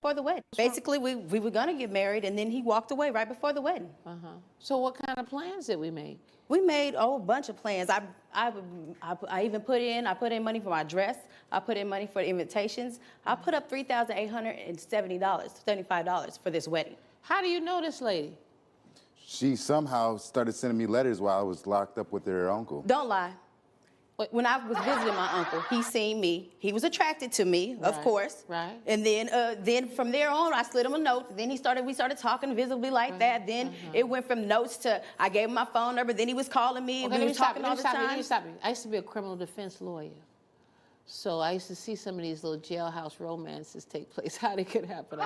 before the wedding. Basically, we were gonna get married, and then he walked away right before the wedding. So what kind of plans did we make? We made a whole bunch of plans. I even put in money for my dress. I put in money for the invitations. I put up $3,875 for this wedding. How do you know this lady? She somehow started sending me letters while I was locked up with her uncle. Don't lie. When I was visiting my uncle, he seen me. He was attracted to me, of course. Right. And then from there on, I slid him a note. Then we started talking visibly like that. Then it went from notes to I gave him my phone number. Then he was calling me. Okay, we were talking all the time. Let me stop you. I used to be a criminal defense lawyer. So I used to see some of these little jailhouse romances take place. How they could happen.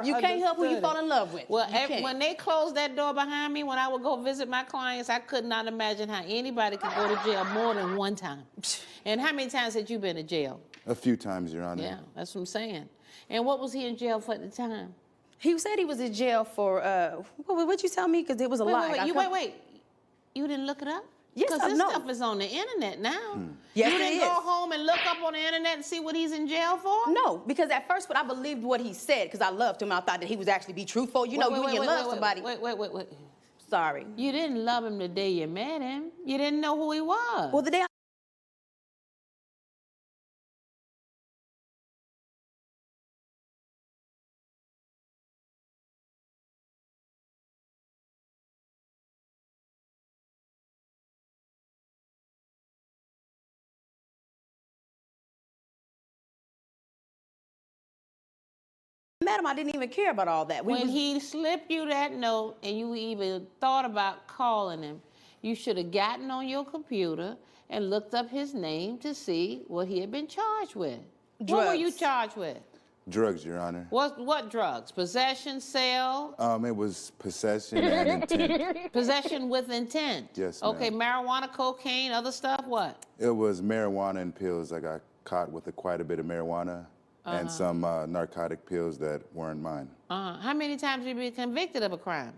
You can't help who you fall in love with. Well, when they closed that door behind me, when I would go visit my clients, I could not imagine how anybody could go to jail more than one time. And how many times had you been to jail? A few times, Your Honor. Yeah, that's what I'm saying. And what was he in jail for at the time? He said he was in jail for, what'd you tell me? Because it was a lie. Wait. You didn't look it up? Yes, because this know. stuff is on the internet now. Yes, you didn't go home and look up on the internet and see what he's in jail for? No, because at first I believed what he said because I loved him. I thought that he was actually be truthful. You know, when you love somebody. Wait. Sorry. You didn't love him the day you met him. You didn't know who he was. Well, the day I met him, I didn't even care about all that. When he slipped you that note and you even thought about calling him, you should have gotten on your computer and looked up his name to see what he had been charged with. Drugs. What were you charged with? Drugs, Your Honor. What drugs? Possession, sale? It was possession and intent. Possession with intent? Yes, ma'am. Okay, marijuana, cocaine, other stuff, what? It was marijuana and pills. I got caught with quite a bit of marijuana and some narcotic pills that weren't mine. How many times have you been convicted of a crime?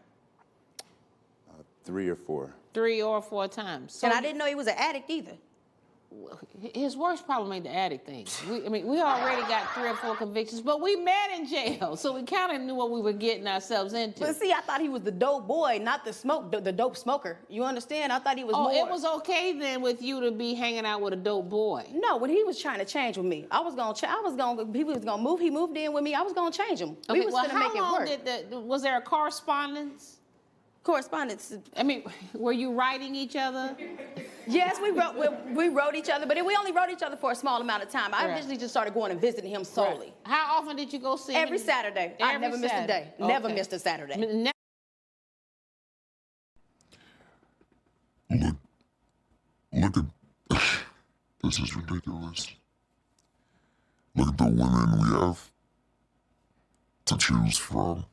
3 or 4. 3 or 4 times. So and I didn't know he was an addict either. His worst problem ain't the addict thing. We already got 3 or 4 convictions, but we met in jail, so we kind of knew what we were getting ourselves into. But see, I thought he was the dope boy, not the dope smoker. You understand? I thought he was more. It was okay then with you to be hanging out with a dope boy. No, when he was trying to change with me, he was gonna move. He moved in with me. I was gonna change him. Okay, we was gonna make it work. Was there a correspondence? Correspondence. I mean, were you writing each other? Yes, we wrote each other, but we only wrote each other for a small amount of time. I eventually just started going and visiting him solely. Right. How often did you go see him? Every Saturday. I never missed a day. Okay. Never missed a Saturday. Look at, this is ridiculous. Look at the women we have to choose from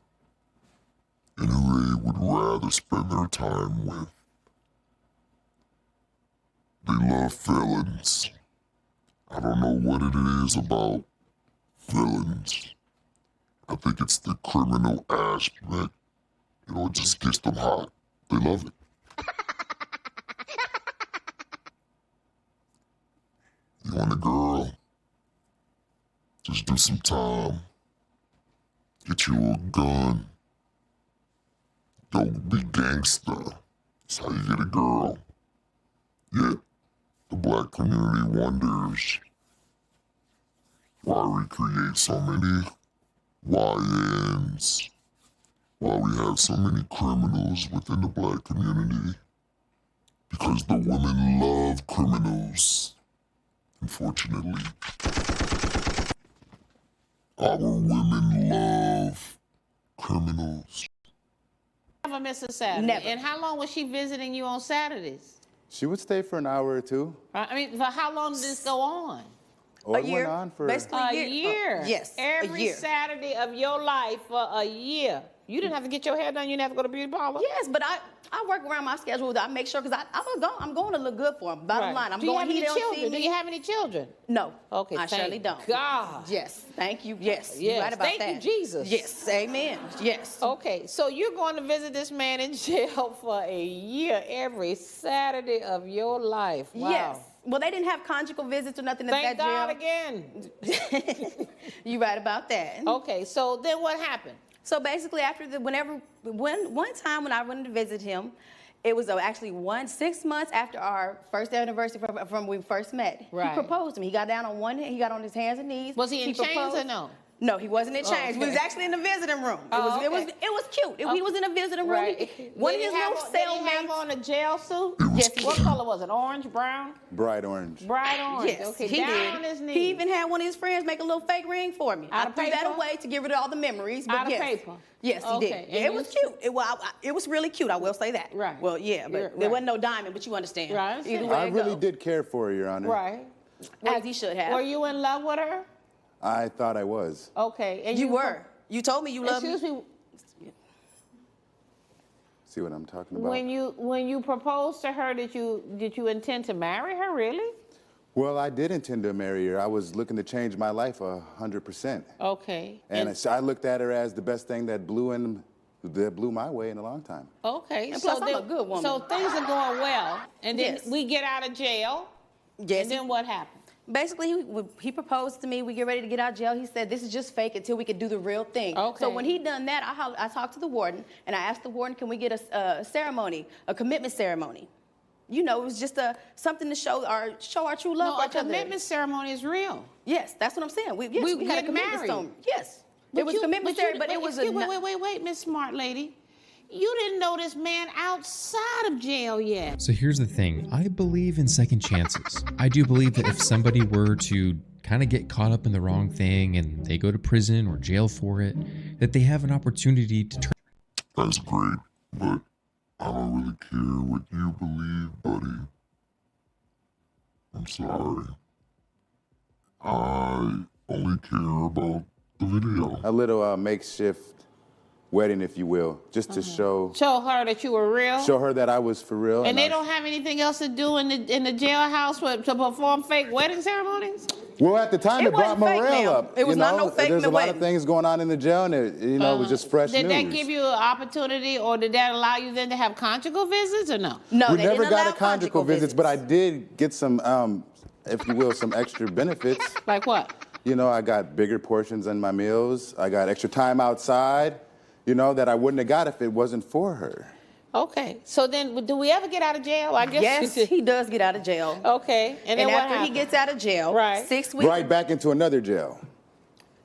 and who they would rather spend their time with. They love felons. I don't know what it is about felons. I think it's the criminal aspect. You know, it just gets them hot. They love it. You want a girl? Just do some time. Get you a gun. Don't be gangsta. That's how you get a girl. Yeah, the black community wonders why we create so many YNs, why we have so many criminals within the black community. Because the women love criminals. Unfortunately, our women love criminals. Never miss a Saturday. Never. And how long was she visiting you on Saturdays? She would stay for an hour or 2. I mean, for how long did this go on? Or A year. went on for Basically A year. Yes. Every a year. Saturday of your life for a year. You didn't have to get your hair done. You didn't have to go to beauty parlor. Yes, but I work around my schedule. I make sure because I'm going to look good for him. Bottom line, I'm going. Do you have any children? Do you have any children? No. Okay. I surely don't. God. Yes. Thank you. Yes. Yes. You're right about Thank that. you, Jesus. Yes. Amen. Yes. Okay, so you're going to visit this man in jail for a year every Saturday of your life. Wow. Yes. Well, they didn't have conjugal visits or nothing at Thank that God jail. again. right about that. Okay, so then what happened? So basically, after one time when I went to visit him, it was actually 6 months after our first anniversary from when we first met. Right. He proposed to me. He got down on he got on his hands and knees. Was he in chains proposed. or no? No, he wasn't in chains. okay. We was actually in the visiting room. Oh, it was cute. He was in a visiting room. One of his little Did he have cellmates. on a jail suit? Yes, he What did. color was it? Orange, brown? Bright orange. Bright orange. Yes, Okay, he down did. on his knees. He even had one of his friends make a little fake ring for me. Out I of threw that paper? away to get rid of all the memories. But Out of yes. paper? Yes, he Okay, did. and It you was cute. It was really cute. I will say that. Right. Well, yeah, but Right. there wasn't no diamond. But you understand. Right. Either way I it really go. did care for her, Your Honor. Right. As he should have. Were you in love with her? I thought I was. Okay. And You were. You told me you loved me. Excuse me. See what I'm talking about? When you proposed to her, did you intend to marry her? Really? Well, I did intend to marry her. I was looking to change my life 100%. Okay. And I looked at her as the best thing that blew my way in a long time. Okay. And plus, I'm a good woman. So things are going well, and then Yes. we get out of jail. Yes. And then what happened? Basically, he proposed to me. We get ready to get out of jail. He said, "This is just fake until we could do the real thing." Okay. So when he done that, I talked to the warden and I asked the warden, "Can we get a ceremony, a commitment ceremony?" You know, it was just something to show our true love No, for a each other. commitment ceremony is real. Yes, that's what I'm saying. We We had a get commitment married. stone. Yes, it was a commitment ceremony, but it was a wait, Miss Smart Lady. You didn't know this man outside of jail yet. So here's the thing. I believe in second chances. I do believe that if somebody were to kind of get caught up in the wrong thing and they go to prison or jail for it, that they have an opportunity to turn. That's great, but I don't really care what you believe, buddy. I'm sorry. I only care about the video. A little makeshift wedding, if you will, just to show Show her that you were real. her that I was for real. And they I- don't have anything else to do in the jailhouse to perform fake wedding ceremonies? Well, at the time, It it brought wasn't fake, morale ma'am. up. It was you not know? no fake There's a lot wedding. of things going on in the jail, and it was just fresh Did news. that give you an opportunity, or did that allow you then to have conjugal visits, or no? No, we they never didn't got allow a conjugal visits, but I did get some, if you will, some extra benefits. Like what? You know, I got bigger portions in my meals. I got extra time outside, you know, that I wouldn't have got if it wasn't for her. Okay. So then, do we ever get out of jail? I guess. Yes, he does get out of jail. Okay. And then And what after he happened? gets out of jail, Right. 6 weeks. Right back into another jail.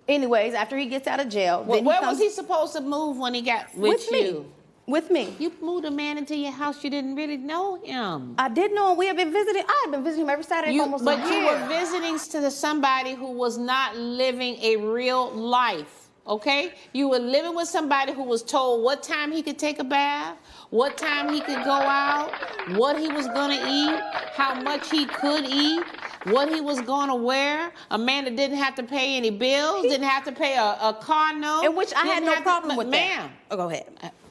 Anyways, after he gets out of jail, then Where comes was he supposed to move when he got with me. you? With me. You moved a man into your house. You didn't really know him. I did know him. We have been visiting. I have been visiting him every Saturday for almost But a you year. were visiting to somebody who was not living a real life. Okay? You were living with somebody who was told what time he could take a bath, what time he could go out, what he was going to eat, how much he could eat, what he was going to wear. A man that didn't have to pay any bills, didn't have to pay a car note. In which I had didn't no have to- problem with Ma'am, that. Oh, go ahead.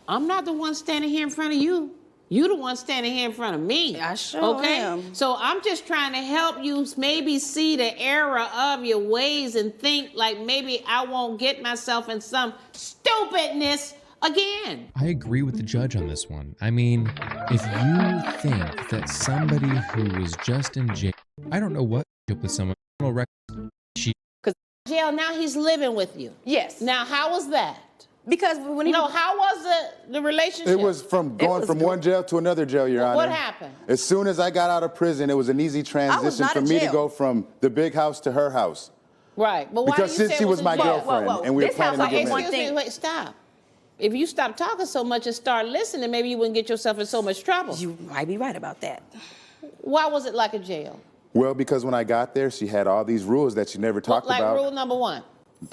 I'm not the one standing here in front of you. You the one standing here in front of me. I sure okay? am. So I'm just trying to help you maybe see the error of your ways and think like maybe I won't get myself in some stupidness again. I agree with the judge on this one. I mean, if you think that somebody who was just in jail, I don't know what with someone, Jail, now he's living with you. Yes. Now, how was that? Because when he No, how was the relationship? It was from going was from good. one jail to another jail, Your Honor. What happened? As soon as I got out of prison, it was an easy transition not for in me to jail. go from the big house to her house. Right, but why Because do you since say she it was a my jail? girlfriend whoa. and we were This house planning to I get had one married. Excuse me, wait, stop. If you stop talking so much and start listening, maybe you wouldn't get yourself in so much trouble. You might be right about that. Why was it like a jail? Well, because when I got there, she had all these rules that she never talked Like about. rule number one.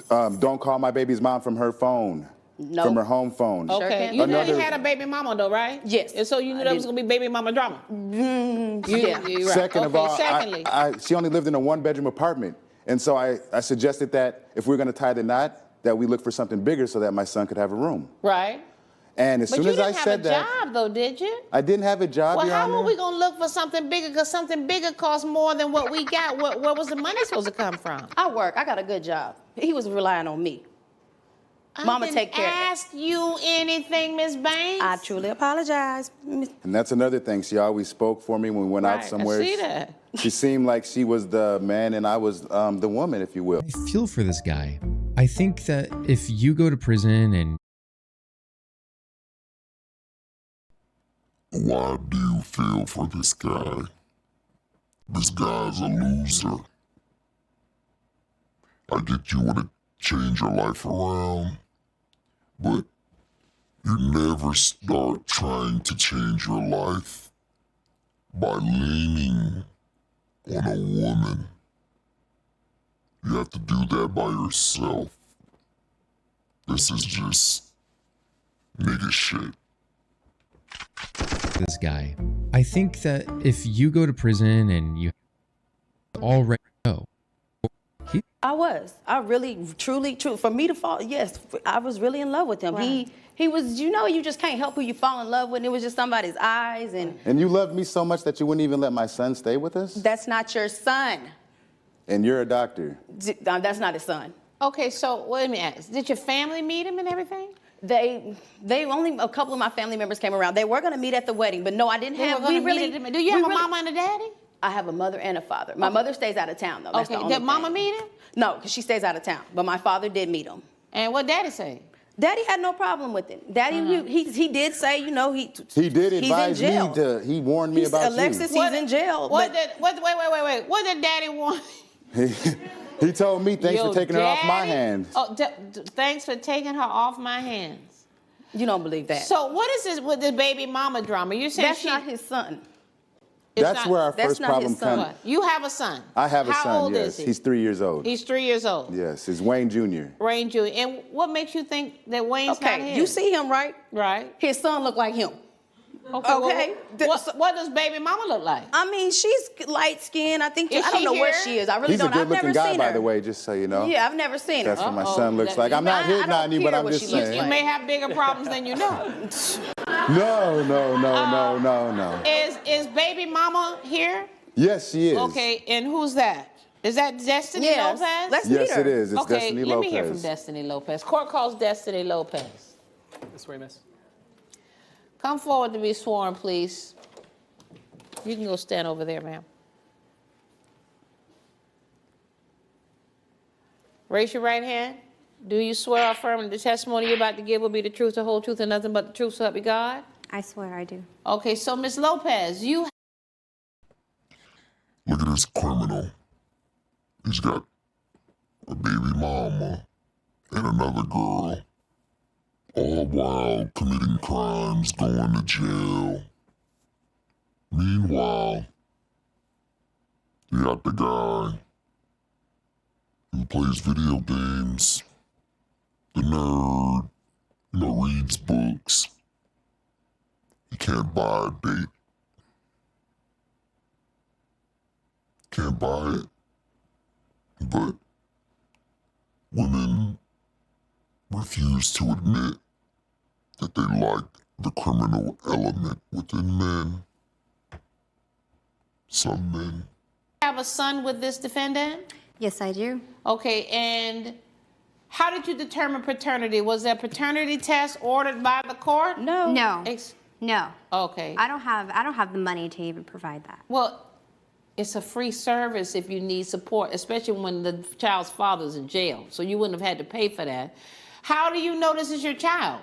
Don't call my baby's mom from her phone, No. from her home phone. Sure Okay. can. You knew Another- you had a baby mama though, right? Yes. And so you knew I there was did. gonna be baby mama drama. Yeah. You're right. Second of Okay, all, secondly. she only lived in a one-bedroom apartment. And so I suggested that if we're going to tie the knot, that we look for something bigger so that my son could have a room. Right. And as But soon you as I didn't have said a that, job though, did you? I didn't have a job, Well, Your how Honor. are we gonna look for something bigger? Because something bigger costs more than what we got. Where was the money supposed to come from? I work. I got a good job. He was relying on me. Mama, I didn't take care. ask you anything, Miss Banks. I truly apologize. And that's another thing. She always spoke for me when we went Right, out I somewhere. see that. She seemed like she was the man and I was the woman, if you will. I feel for this guy. I think that if you go to prison and Why do you feel for this guy? This guy's a loser. I get you want to change your life around, but you never start trying to change your life by leaning on a woman. You have to do that by yourself. This is just nigga shit. this guy, I think that if you go to prison and you already know, I really, truly, for me to fall, yes, I was really in love with him. Right. He was, you just can't help who you fall in love with. And it was just somebody's eyes, and And you loved me so much that you wouldn't even let my son stay with us? that's not your son. And you're a doctor. That's not his son. Okay, so let me ask. Did your family meet him and everything? They only a couple of my family members came around. They were gonna meet at the wedding, but no, I didn't They have. were We gonna meet really. at the- Do you have we a really- mama and a daddy? I have a mother and a father. My mother stays out of town though. That's the Okay, only did mama thing. meet him? No, because she stays out of town. But my father did meet him. And what daddy say? Daddy had no problem with it. Daddy, he did say, He did he's advise in me jail. to, he warned me about Alexis, you. he's in jail. Wait. but What did daddy want? He told me, thanks Your for taking her off my daddy? hands. Oh, thanks for taking her off my hands. you don't believe that. So what is this with the baby mama drama? You saying That's she, not his son. it's That's not- where our that's first not problem his son. comes. What? You have a son. I have a How son, old yes. is he? He's 3 years old. He's 3 years old. Yes, it's Wayne Jr. Rain Jr. And what makes you think that Wayne's not Okay, his? you see him, right? Right. His son look like him. Okay. well, What does baby mama look like? I mean, she's light skinned. I think Is I don't she know where here? she is. I really He's a don't. I've good-looking never guy, seen by her. the way, just so you know. Yeah, I've never seen her. That's what my Uh-oh. son looks like. I'm not I hitting don't on you, but care I'm what just she looks saying. You may have bigger problems than you know. No. Is baby mama here? Yes, she is. Okay, and who's that? Is that Destiny Yes. Lopez? Let's meet Yes, her. it is. It's okay, Destiny let Lopez. me hear from Destiny Lopez. Court calls Destiny Lopez. This way, miss. Come forward to be sworn, please. You can go stand over there, ma'am. Raise your right hand. Do you swear or affirm that the testimony you're about to give will be the truth, the whole truth, and nothing but the truth, so help you God? I swear I do. Okay, so Miss Lopez, you Look at this criminal. He's got a baby mama and another girl, all while committing crimes, going to jail. Meanwhile, you got the guy who plays video games, the nerd, reads books. He can't buy a date. Can't buy it. But women refuse to admit that they like the criminal element within men. Some men. have a son with this defendant? Yes, I do. Okay, and how did you determine paternity? Was there a paternity test ordered by the court? No. No. Ex- No. Okay. I don't have the money to even provide that. Well, it's a free service if you need support, especially when the child's father's in jail. So you wouldn't have had to pay for that. How do you know this is your child?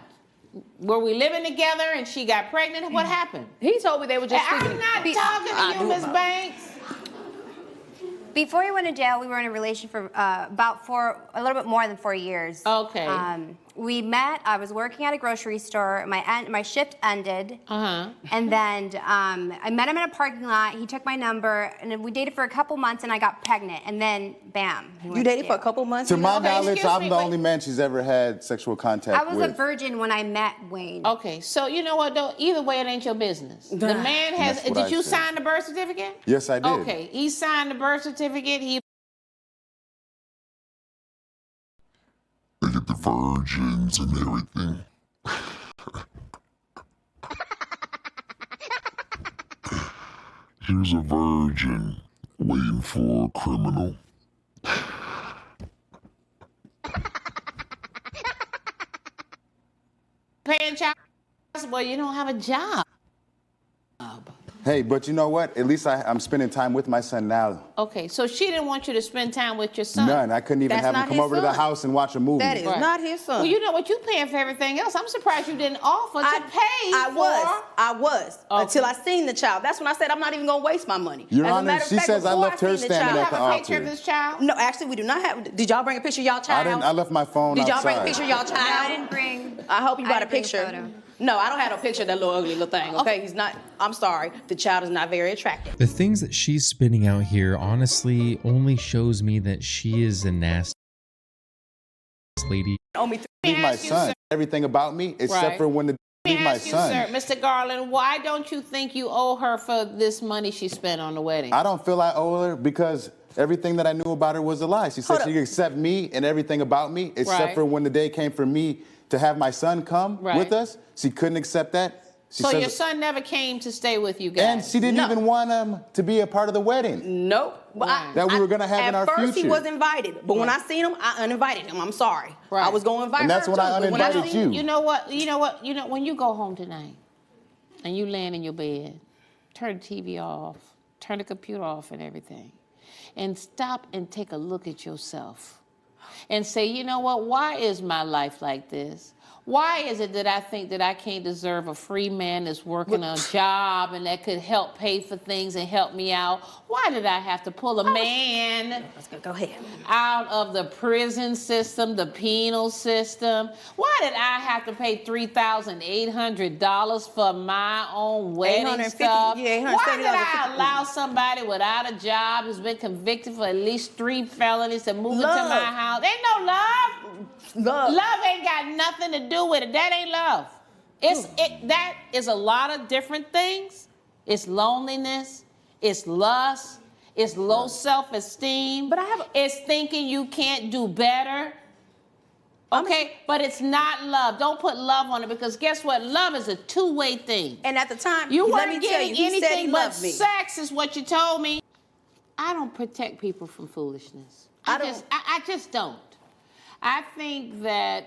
Were we living together and she got pregnant? What happened? He told me they were just I'm sleeping. not talking to you, Miss Banks. Before he went to jail, we were in a relation for a little bit more than 4 years. Okay. We met. I was working at a grocery store. My shift ended. And then I met him in a parking lot. He took my number, and then we dated for a couple months, and I got pregnant. And then, bam. he You went dated to for a jail. couple months. To my Okay, knowledge, excuse I'm me, the wait. only man she's ever had sexual contact I was with. a virgin when I met Wayne. Okay, so you know what though? Either way, it ain't your business. The man has. That's what Did I you said. sign the birth certificate? Yes, I did. Okay, he signed the birth certificate. He They get the virgins and everything. Here's a virgin waiting for a criminal. paying child. Well, you don't have a job. Hey, but you know what? At least I'm spending time with my son now. Okay, so she didn't want you to spend time with your son. None. I couldn't even That's have him not come his over to the son. house and watch a movie. That is not his son. Well, you know what? You paying for everything else. I'm surprised you didn't offer to pay I was Okay. until I seen the child. That's when I said I'm not even gonna waste my money. Your As a Honor, matter of she fact, says I before left her seen the standing child- at the have a picture of altar. this child? No, actually, we do not have. Did y'all bring a picture of y'all child? I left my phone Did y'all outside. bring a picture of y'all child? No, I didn't bring. I hope you I brought a didn't bring picture. photo. No, I don't have no picture of that little ugly little thing, okay? He's not, I'm sorry. The child is not very attractive. The things that she's spinning out here honestly only shows me that she is a nasty lady. Owe me Leave my ask you, son. sir. Everything about me, except Right. for when the Let leave me my ask you, son. sir, Mr. Garland, why don't you think you owe her for this money she spent on the wedding? I don't feel I owe her because everything that I knew about her was a lie. She said Hold she up. could accept me and everything about me, except Right. for when the day came for me to have my son come Right. with us. She couldn't accept that. She So says- your son never came to stay with you guys? and she didn't No. even want him to be a part of the wedding. Nope. Well, Right. That we were gonna have in our At first, he future. was invited, but when I seen him, I uninvited him. I'm sorry. Right. I was going to invite And that's her when I too, but when uninvited seen- you. You know what? When you go home tonight and you laying in your bed, turn the TV off, turn the computer off and everything, and stop and take a look at yourself and say, you know what? Why is my life like this? Why is it that I think that I can't deserve a free man that's working a job and that could help pay for things and help me out? Why did I have to pull a man Let's go ahead. out of the prison system, the penal system? Why did I have to pay $3,800 for my own wedding 850, stuff? yeah, Why did I $870. allow somebody without a job who's been convicted for at least 3 felonies to move into Love. my house? Ain't no love. Love. Love ain't got nothing to do with it. That ain't love. That is a lot of different things. It's loneliness. It's lust. It's low self-esteem. But I have a- It's thinking you can't do better. Okay, but it's not love. Don't put love on it because guess what? Love is a two-way thing. And at the time, You let weren't me tell getting you, he said he anything but loved me. sex, is what you told me. I don't protect people from foolishness. I just don't. I think that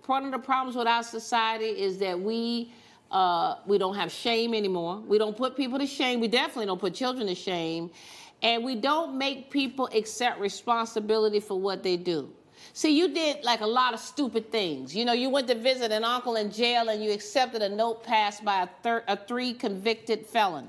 one of the problems with our society is that we don't have shame anymore. We don't put people to shame. We definitely don't put children to shame. And we don't make people accept responsibility for what they do. See, you did like a lot of stupid things. You know, you went to visit an uncle in jail and you accepted a note passed by a 3 convicted felon.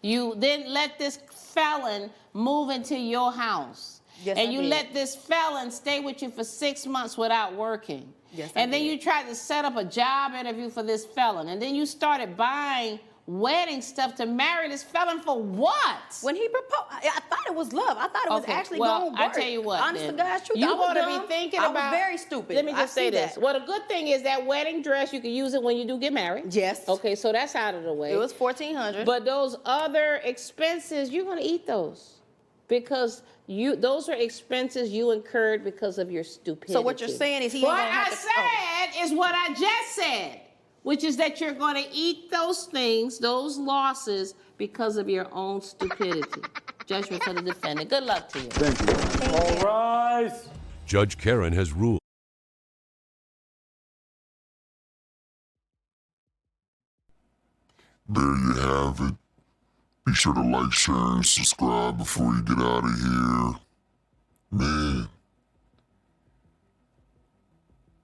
You then let this felon move into your house. Yes, and I you did. let this felon stay with you for 6 months without working. Yes, and I then did. you tried to set up a job interview for this felon. And then you started buying wedding stuff to marry this felon for what? When he proposed, I thought it was love. I thought it was actually well, going to work. I tell you what, Honest then. to God's truth, You I was want to dumb. be thinking I about. was very stupid. Let me I just say see this. that. Well, the good thing is that wedding dress, you can use it when you do get married. Yes. Okay, so that's out of the way. It was $1,400. But those other expenses, you're going to eat those because those are expenses you incurred because of your stupidity. So what you're saying is he ain't What gonna have I to- said is what I just said, which is that you're going to eat those things, those losses, because of your own stupidity. Judgment for the defendant. Good luck to you. Thank you. All rise. Judge Karen has ruled. There you have it. Be sure to like, share, and subscribe before you get out of here. Man,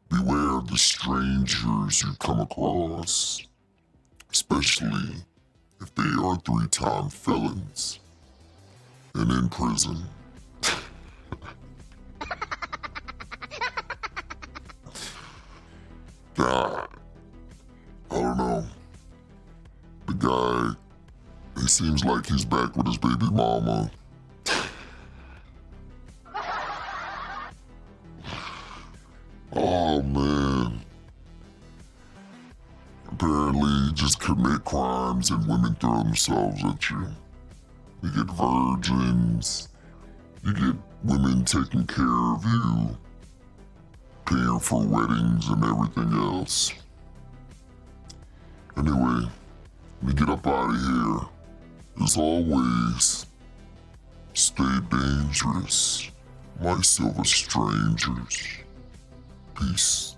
beware of the strangers you come across, especially if they are 3-time felons and in prison. God, I don't know. The guy, it seems like he's back with his baby mama. Oh man. Apparently you just commit crimes and women throw themselves at you. You get virgins. You get women taking care of you. Paying for weddings and everything else. Anyway, let me get up out of here. As always, stay dangerous, my silver strangers. Peace.